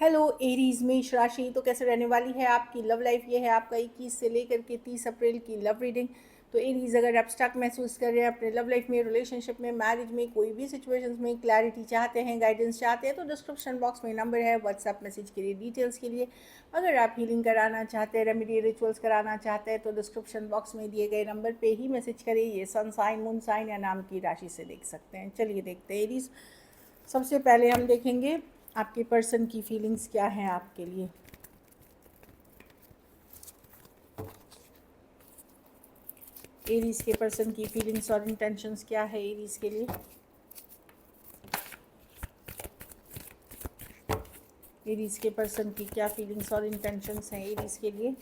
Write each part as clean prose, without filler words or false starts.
Hello Aries मेष राशि, तो कैसे रहने वाली है आपकी लव लाइफ। ये है आपका 21 से लेकर के 30 अप्रैल की लव रीडिंग। तो एरीज, अगर आप स्टक महसूस कर रहे हैं अपने लव लाइफ में, रिलेशनशिप में, मैरिज में, कोई भी सिचुएशंस में क्लैरिटी चाहते हैं, गाइडेंस चाहते हैं, तो डिस्क्रिप्शन बॉक्स में नंबर है व्हाट्सएप मैसेज के लिए, डिटेल्स के लिए। अगर आप हीलिंग कराना चाहते हैं, रेमेडी रिचुअल्स कराना चाहते हैं, तो डिस्क्रिप्शन बॉक्स में दिए गए नंबर पर ही मैसेज करें। ये सन साइन, मून साइन या नाम की राशि से देख सकते हैं। चलिए देखते हैं एरीज। सबसे पहले हम देखेंगे आपके पर्सन की फीलिंग्स क्या हैं आपके लिए। एरीज के पर्सन की फीलिंग्स और इंटेंशंस क्या है एरीज के लिए। एरीज के पर्सन की क्या फीलिंग्स और इंटेंशंस हैं एरीज के लिए।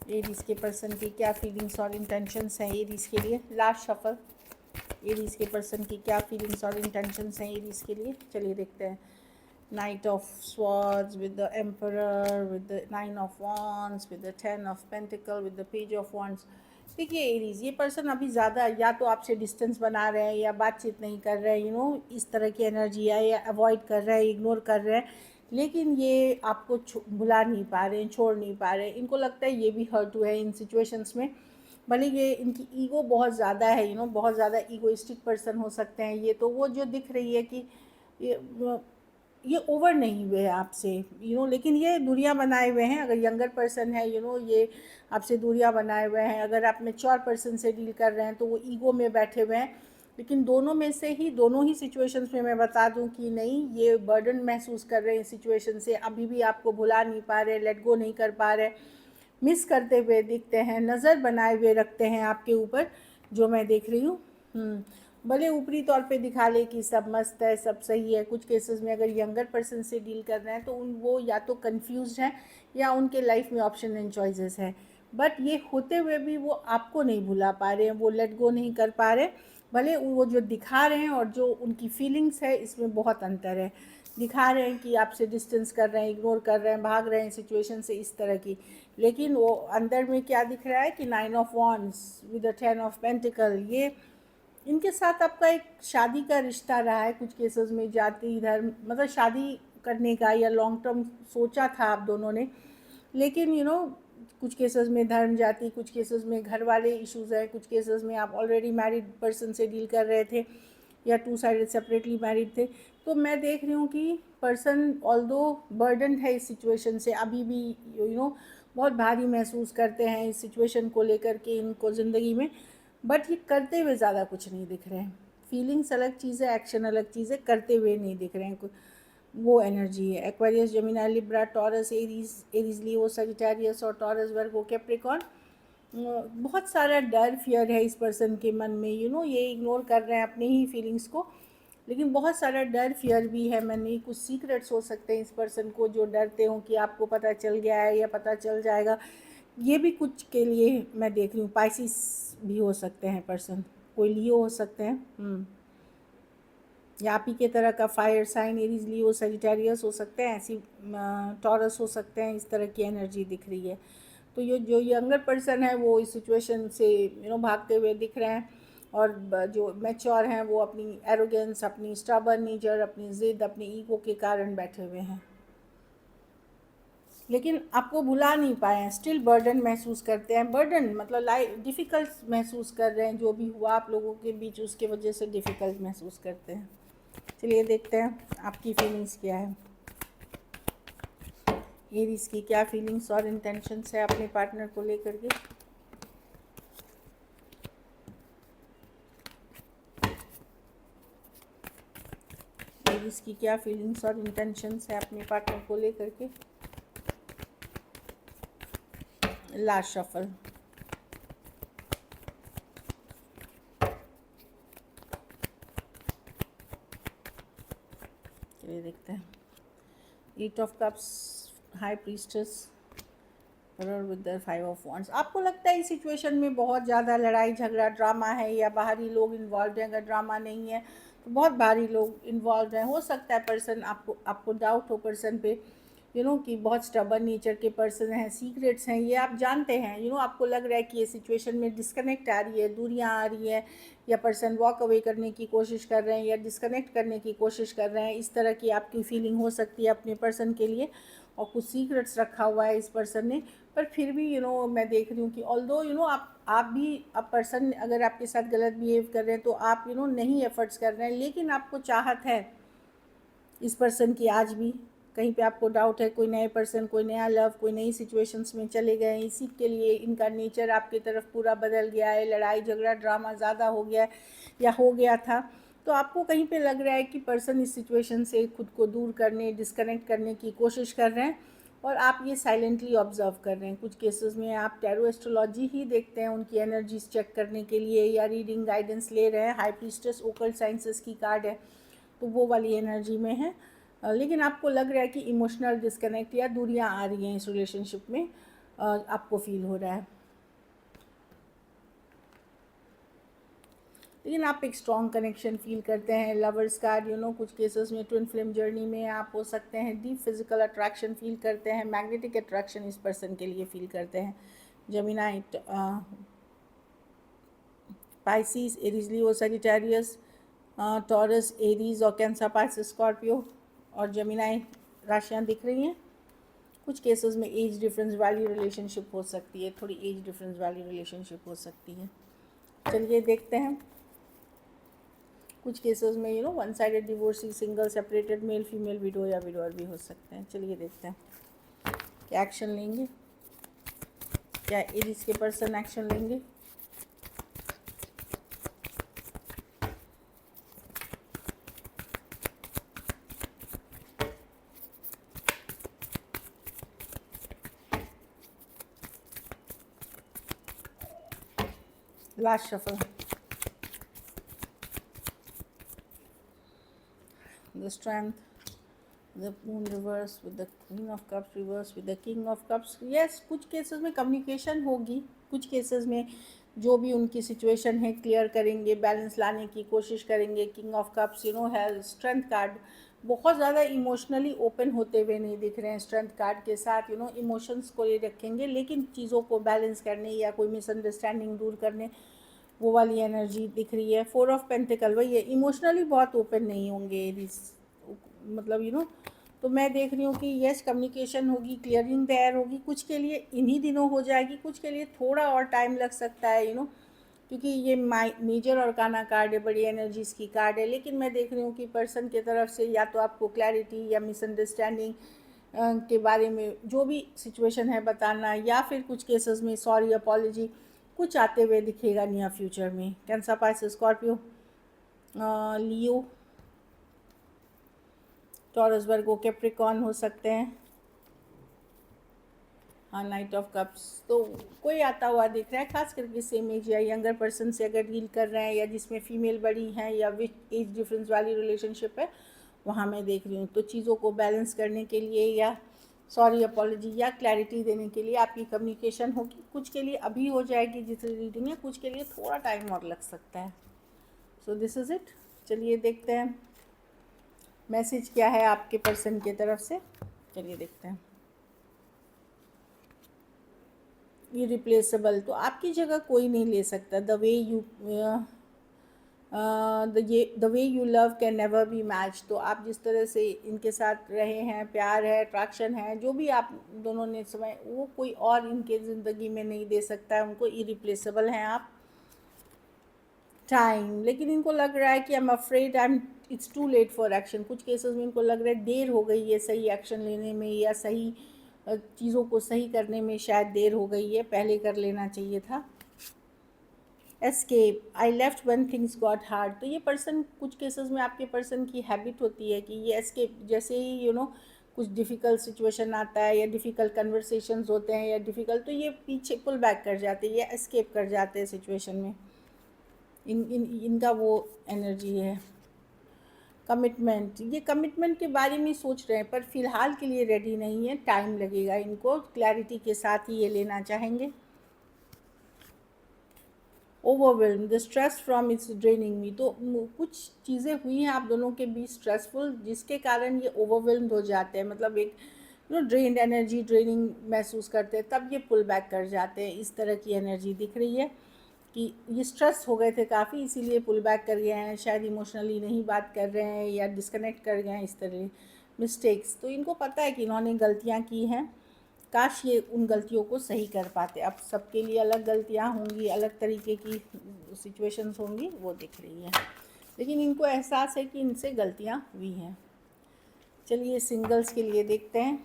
एरीज के पर्सन की क्या फीलिंग्स और इंटेंशंस हैं एरीज के लिए। Last shuffle. एरीज के पर्सन की क्या फीलिंग्स और इंटेंशंस हैं एरीज के लिए। चलिए देखते हैं। Knight of Swords with the Emperor, with the Nine of Wands, with the Ten of Pentacles, with the Page of Wands। देखिए एरीज, ये पर्सन अभी ज़्यादा या तो आपसे डिस्टेंस बना रहे हैं या बातचीत नहीं कर रहे हैं, इस तरह की एनर्जी है, या अवॉइड कर रहे हैं, इग्नोर कर रहे हैं। लेकिन ये आपको भुला नहीं पा रहे हैं, छोड़ नहीं पा रहे हैं। इनको लगता है ये भी हर्ट हुए हैं इन सिचुएशंस में। भले ये इनकी ईगो बहुत ज़्यादा है, बहुत ज़्यादा ईगोइस्टिक पर्सन हो सकते हैं ये। तो वो जो दिख रही है कि ये ये ओवर नहीं हुए हैं आपसे, लेकिन ये दूरियां बनाए हुए हैं। अगर यंगर पर्सन है, ये आपसे दूरियां बनाए हुए हैं। अगर आप मैच्योर पर्सन से डील कर रहे हैं तो वो ईगो में बैठे हुए हैं। लेकिन दोनों में से ही, दोनों ही सिचुएशंस में मैं बता दूं कि नहीं, ये बर्डन महसूस कर रहे हैं सिचुएशन से। अभी भी आपको भुला नहीं पा रहे, लेट गो नहीं कर पा रहे, मिस करते हुए दिखते हैं, नज़र बनाए हुए रखते हैं आपके ऊपर, जो मैं देख रही हूँ। भले ऊपरी तौर पे दिखा ले कि सब मस्त है, सब सही है। कुछ केसेस में अगर यंगर पर्सन से डील कर रहे हैं तो वो या तो कंफ्यूज हैं या उनके लाइफ में ऑप्शन एंड चॉइसेस हैं। बट ये होते हुए भी वो आपको नहीं भुला पा रहे हैं, वो लेट गो नहीं कर पा रहे। भले वो जो दिखा रहे हैं और जो उनकी फीलिंग्स है, इसमें बहुत अंतर है। दिखा रहे हैं कि आपसे डिस्टेंस कर रहे हैं, इग्नोर कर रहे हैं, भाग रहे हैं सिचुएशन से, इस तरह की। लेकिन वो अंदर में क्या दिख रहा है कि 9 of wands with the 10 of pentacle, ये इनके साथ आपका एक शादी का रिश्ता रहा है। कुछ केसेस में जाति धर्म, मतलब शादी करने का या लॉन्ग टर्म सोचा था आप दोनों ने। लेकिन कुछ केसेस में धर्म जाति, कुछ केसेस में घर वाले इश्यूज़ हैं, कुछ केसेस में आप ऑलरेडी मैरिड पर्सन से डील कर रहे थे या टू साइडेड सेपरेटली मैरिड थे। तो मैं देख रही हूँ कि पर्सन ऑल्दो बर्डन है इस सिचुएशन से, अभी भी बहुत भारी महसूस करते हैं इस सिचुएशन को लेकर के इनको ज़िंदगी में। बट ये करते हुए ज़्यादा कुछ नहीं दिख रहे हैं। फीलिंग्स अलग चीज़ है, एक्शन अलग चीज़ है, करते हुए नहीं दिख रहे हैं। वो एनर्जी है। Aquarius, Gemini, Libra, Taurus, Aries, Leo, Sagittarius और टॉरस, वर्गो, कैप्रिकॉर्न। बहुत सारा डर, फियर है इस पर्सन के मन में। ये इग्नोर कर रहे हैं अपनी ही फीलिंग्स को। लेकिन बहुत सारा डर, फियर भी है मन में। कुछ सीक्रेट्स हो सकते हैं इस पर्सन को, जो डरते हों कि आपको पता चल गया है या पता चल जाएगा। ये भी कुछ के लिए मैं देख रही हूँ। पाइसिस भी हो सकते हैं पर्सन, कोई लियो हो सकते हैं, या आप ही के तरह का fire sign, Aries, Leo, Sagittarius हो सकते हैं। ऐसी टॉरस हो सकते हैं। इस तरह की एनर्जी दिख रही है। तो ये जो यंगर पर्सन है वो इस सिचुएशन से भागते हुए दिख रहे हैं। और जो मैच्योर हैं वो अपनी एरोगेंस, अपनी स्टबर्न नेचर, अपनी ज़िद, अपनी ईगो के कारण बैठे हुए हैं। लेकिन आपको भुला नहीं पाए हैं, स्टिल बर्डन महसूस करते हैं। बर्डन मतलब लाइफ डिफ़िकल्ट महसूस कर रहे हैं। जो भी हुआ आप लोगों के बीच, उसके वजह से डिफ़िकल्ट महसूस करते हैं। चलिए देखते हैं आपकी फीलिंग्स क्या है। एरीज की क्या फीलिंग्स और इंटेंशंस है अपने पार्टनर को लेकर के। एरीज की क्या फीलिंग्स और इंटेंशंस है अपने पार्टनर को लेकर के। Last shuffle. चलिए देखते हैं। 8 ऑफ कप्स, हाई प्रीस्टेस और विद द 5 ऑफ वॉन्ड्स। आपको लगता है इस सिचुएशन में बहुत ज़्यादा लड़ाई झगड़ा, ड्रामा है, या बाहरी लोग इन्वॉल्व हैं। अगर ड्रामा नहीं है तो बहुत बाहरी लोग इन्वॉल्व हैं। हो सकता है पर्सन आपको डाउट हो पर्सन पे, कि बहुत स्टबर्न नेचर के पर्सन हैं, सीक्रेट्स हैं, ये आप जानते हैं। आपको लग रहा है कि ये सिचुएशन में डिस्कनेक्ट आ रही है, दूरियां आ रही है, या पर्सन वॉक अवे करने की कोशिश कर रहे हैं या डिस्कनेक्ट करने की कोशिश कर रहे हैं। इस तरह की आपकी फीलिंग हो सकती है अपने पर्सन के लिए, और कुछ सीक्रेट्स रखा हुआ है इस पर्सन ने। पर फिर भी मैं देख रही हूँ कि ऑल्दो आप पर्सन अगर आपके साथ गलत बिहेव कर रहे हैं तो आप नहीं एफर्ट्स कर रहे हैं, लेकिन आपको चाहत है इस पर्सन की आज भी। कहीं पे आपको डाउट है, कोई नए पर्सन, कोई नया लव, कोई नई सिचुएशंस में चले गए हैं, इसी के लिए इनका नेचर आपकी तरफ पूरा बदल गया है, लड़ाई झगड़ा ड्रामा ज़्यादा हो गया है या हो गया था। तो आपको कहीं पे लग रहा है कि पर्सन इस सिचुएशन से खुद को दूर करने, डिस्कनेक्ट करने की कोशिश कर रहे हैं, और आप ये साइलेंटली ऑब्जर्व कर रहे हैं। कुछ केसेस में आप टैरो एस्ट्रोलॉजी ही देखते हैं उनकी एनर्जीज चेक करने के लिए, या रीडिंग गाइडेंस ले रहे हैं। हाई प्रीस्टेस ओकल्ट साइंसेस की कार्ड है, तो वो वाली एनर्जी में है। लेकिन आपको लग रहा है कि इमोशनल डिस्कनेक्ट या दूरियां आ रही हैं इस रिलेशनशिप में, आपको फील हो रहा है। लेकिन आप एक स्ट्रॉन्ग कनेक्शन फील करते हैं। लवर्स कार्ड, कुछ केसेस में ट्विन फ्लेम जर्नी में आप हो सकते हैं। डीप फिजिकल अट्रैक्शन फील करते हैं, मैग्नेटिक अट्रैक्शन इस पर्सन के लिए फील करते हैं। Gemini, Pisces, Aries, Leo, Sagittarius, taurus, Aries और कैंसर, पाइसिस, स्कॉर्पियो और जेमिनी राशियाँ दिख रही हैं। कुछ केसेस में एज डिफरेंस वाली रिलेशनशिप हो सकती है, थोड़ी एज डिफरेंस वाली रिलेशनशिप हो सकती है। चलिए देखते हैं। कुछ केसेस में one sided divorcee, single, separated, male female, window या विडोअर भी हो सकते हैं। चलिए देखते हैं क्या एक्शन लेंगे, क्या एरीज के पर्सन एक्शन लेंगे। Last shuffle, the strength, the moon reverse with the queen of cups reverse with the king of cups. yes, कुछ केसेस में कम्युनिकेशन होगी, कुछ केसेस में जो भी उनकी सिचुएशन है क्लियर करेंगे, बैलेंस लाने की कोशिश करेंगे। किंग ऑफ कप्स है स्ट्रेंथ कार्ड, बहुत ज़्यादा इमोशनली ओपन होते हुए नहीं दिख रहे हैं। स्ट्रेंथ कार्ड के साथ इमोशंस को ये रखेंगे, लेकिन चीज़ों को बैलेंस करने या कोई मिसअंडरस्टैंडिंग दूर करने, वो वाली एनर्जी दिख रही है। 4 ऑफ पेंटिकल, वही है, इमोशनली बहुत ओपन नहीं होंगे एरीज, मतलब तो मैं देख रही हूँ कि यस, कम्युनिकेशन होगी, क्लियरिंग तैयार होगी। कुछ के लिए इन्हीं दिनों हो जाएगी, कुछ के लिए थोड़ा और टाइम लग सकता है, क्योंकि ये मेजर और काना कार्ड है, बड़ी एनर्जीज की कार्ड है। लेकिन मैं देख रही हूँ कि पर्सन की तरफ से या तो आपको क्लैरिटी या मिसअंडरस्टैंडिंग के बारे में जो भी सिचुएशन है बताना, या फिर कुछ केसेस में सॉरी, अपॉलॉजी कुछ आते हुए दिखेगा नियर फ्यूचर में। कैंसर, पाइसेस, स्कॉर्पियो, लियो, टॉरस, वर्गो, कैप्रिकॉर्न हो सकते हैं। हाँ, नाइट ऑफ कप्स, तो कोई आता हुआ दिख रहा है, खास करके सेम एज या यंगर पर्सन से अगर डील कर रहे हैं, या जिसमें फीमेल बड़ी हैं, या विच एज डिफरेंस वाली रिलेशनशिप है, वहाँ मैं देख रही हूँ। तो चीज़ों को बैलेंस करने के लिए, या सॉरी, अपॉलॉजी या क्लैरिटी देने के लिए आपकी कम्युनिकेशन होगी। कुछ के लिए अभी हो जाएगी जिस रीडिंग है, कुछ के लिए थोड़ा टाइम और लग सकता है। So this is it. चलिए देखते हैं मैसेज क्या है आपके पर्सन की तरफ से। चलिए देखते हैं। इरिप्लेसेबल, तो आपकी जगह कोई नहीं ले सकता। The way you love can never be match. तो आप जिस तरह से इनके साथ रहे हैं, प्यार है, अट्रैक्शन है, जो भी आप दोनों ने समय, वो कोई और इनके ज़िंदगी में नहीं दे सकता है उनको। इरिप्लेसेबल हैं आप। टाइम, लेकिन इनको लग रहा है कि I am afraid, it's too late for action. कुछ केसेस में इनको लग रहा है देर हो गई है सही एक्शन लेने में, या सही चीज़ों को सही करने में शायद देर हो गई है, पहले कर लेना चाहिए था। Escape, I left when things got hard. तो ये पर्सन, कुछ केसेस में आपके पर्सन की हैबिट होती है कि ये एस्केप, जैसे ही कुछ डिफ़िकल्ट सिचुएशन आता है, या डिफ़िकल्ट कन्वर्सेशंस होते हैं, या डिफ़िकल्ट, तो ये पीछे पुल बैक कर जाते हैं, या एस्केप कर जाते हैं सिचुएशन में। इनका वो एनर्जी है। कमिटमेंट, ये कमिटमेंट के बारे में सोच रहे हैं, पर फिलहाल के लिए रेडी नहीं है, टाइम लगेगा इनको। क्लैरिटी के साथ ही ये लेना चाहेंगे। Overwhelm, the stress from it's draining me. तो कुछ चीज़ें हुई हैं आप दोनों के बीच स्ट्रेसफुल, जिसके कारण ये ओवरवेल्म्ड हो जाते हैं। मतलब एक ड्रेन्ड एनर्जी, ड्रेनिंग महसूस करते हैं, तब ये पुल बैक कर जाते हैं। इस तरह की एनर्जी दिख रही है कि ये स्ट्रेस हो गए थे काफ़ी, इसीलिए पुल बैक कर गए हैं, शायद इमोशनली नहीं बात कर रहे हैं या डिस्कनेक्ट कर गए हैं, इस तरह मिस्टेक्स। तो इनको पता है कि इन्होंने गलतियाँ की हैं, काश ये उन गलतियों को सही कर पाते। अब सबके लिए अलग गलतियाँ होंगी, अलग तरीके की सिचुएशंस होंगी, वो दिख रही है, लेकिन इनको एहसास है कि इनसे गलतियाँ हुई हैं। चलिए सिंगल्स के लिए देखते हैं।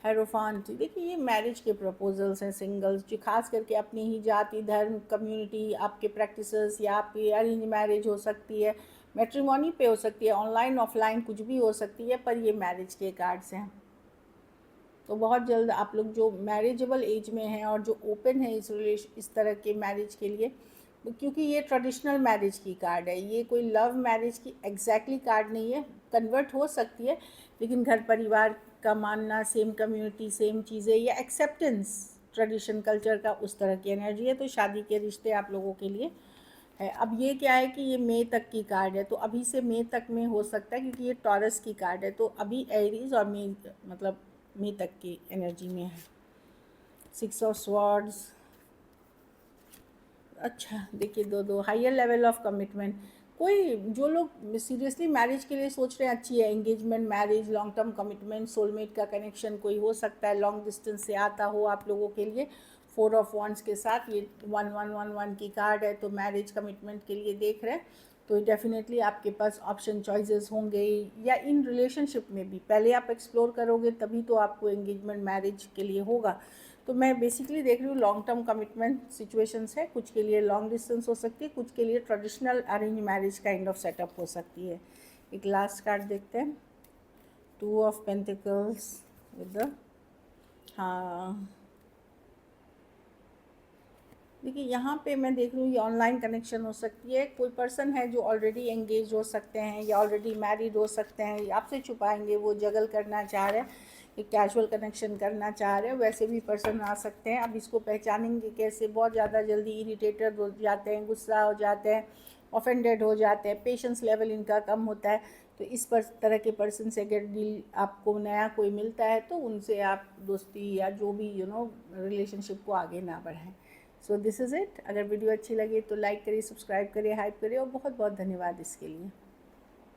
हेरोफांट, देखिए ये मैरिज के प्रपोजल्स हैं सिंगल्स, जो खास करके अपनी ही जाति, धर्म, कम्युनिटी, आपके प्रैक्टिसेस या आपकी अरेंज मैरिज हो सकती है, मैट्रिमोनी पे हो सकती है, ऑनलाइन ऑफलाइन कुछ भी हो सकती है, पर ये मैरिज के कार्ड्स हैं। तो बहुत जल्द आप लोग जो मैरिजेबल एज में हैं और जो ओपन है इस तरह के मैरिज के लिए, क्योंकि ये ट्रेडिशनल मैरिज की कार्ड है, ये कोई लव मैरिज की एग्जैक्टली कार्ड नहीं है, कन्वर्ट हो सकती है, लेकिन घर परिवार का मानना, सेम कम्युनिटी, सेम चीज़ें, या एक्सेप्टेंस ट्रेडिशन कल्चर का, उस तरह की एनर्जी है। तो शादी के रिश्ते आप लोगों के लिए है। अब ये क्या है कि ये मई तक की कार्ड है, तो अभी से मई तक में हो सकता है, क्योंकि ये टॉरस की कार्ड है, तो अभी एरीज और मई, मतलब मई तक की एनर्जी में है। 6 ऑफ स्वॉर्ड्स, अच्छा देखिए दो हायर लेवल ऑफ कमिटमेंट। कोई जो लोग सीरियसली मैरिज के लिए सोच रहे हैं, अच्छी है engagement, marriage, long term commitment, soulmate का कनेक्शन कोई हो सकता है, लॉन्ग डिस्टेंस से आता हो आप लोगों के लिए। 4 ऑफ वॉन्ड्स के साथ ये 1111 की कार्ड है, तो मैरिज कमिटमेंट के लिए देख रहे हैं, तो डेफिनेटली आपके पास ऑप्शन चॉइसेस होंगे, या इन रिलेशनशिप में भी पहले आप एक्सप्लोर करोगे तभी तो आपको एंगेजमेंट मैरिज के लिए होगा। तो मैं बेसिकली देख रही हूँ लॉन्ग टर्म कमिटमेंट सिचुएशंस है, कुछ के लिए लॉन्ग डिस्टेंस हो सकती है, कुछ के लिए traditional arrange marriage kind of setup हो सकती है। एक लास्ट कार्ड देखते हैं, 2 ऑफ पेंटिकल्स विद द, हाँ देखिए यहाँ पे मैं देख रही हूँ ये ऑनलाइन कनेक्शन हो सकती है, कोई पर्सन है जो ऑलरेडी एंगेज हो सकते हैं या ऑलरेडी मैरिड हो सकते हैं, आपसे छुपाएंगे, वो जगल करना चाह रहे हैं, एक कैजुअल कनेक्शन करना चाह रहे हैं, वैसे भी पर्सन आ सकते हैं। अब इसको पहचानेंगे कैसे, बहुत ज़्यादा जल्दी इरिटेटेड हो जाते हैं, गुस्सा हो जाते हैं, ऑफेंडेड हो जाते हैं, पेशेंस लेवल इनका कम होता है। तो इस तरह के पर्सन से अगर डील आपको नया कोई मिलता है, तो उनसे आप दोस्ती या जो भी रिलेशनशिप को आगे ना बढ़ाएं। So this is it. अगर वीडियो अच्छी लगी तो लाइक करिए, सब्सक्राइब करिए, हाइप करिए, और बहुत बहुत धन्यवाद इसके लिए।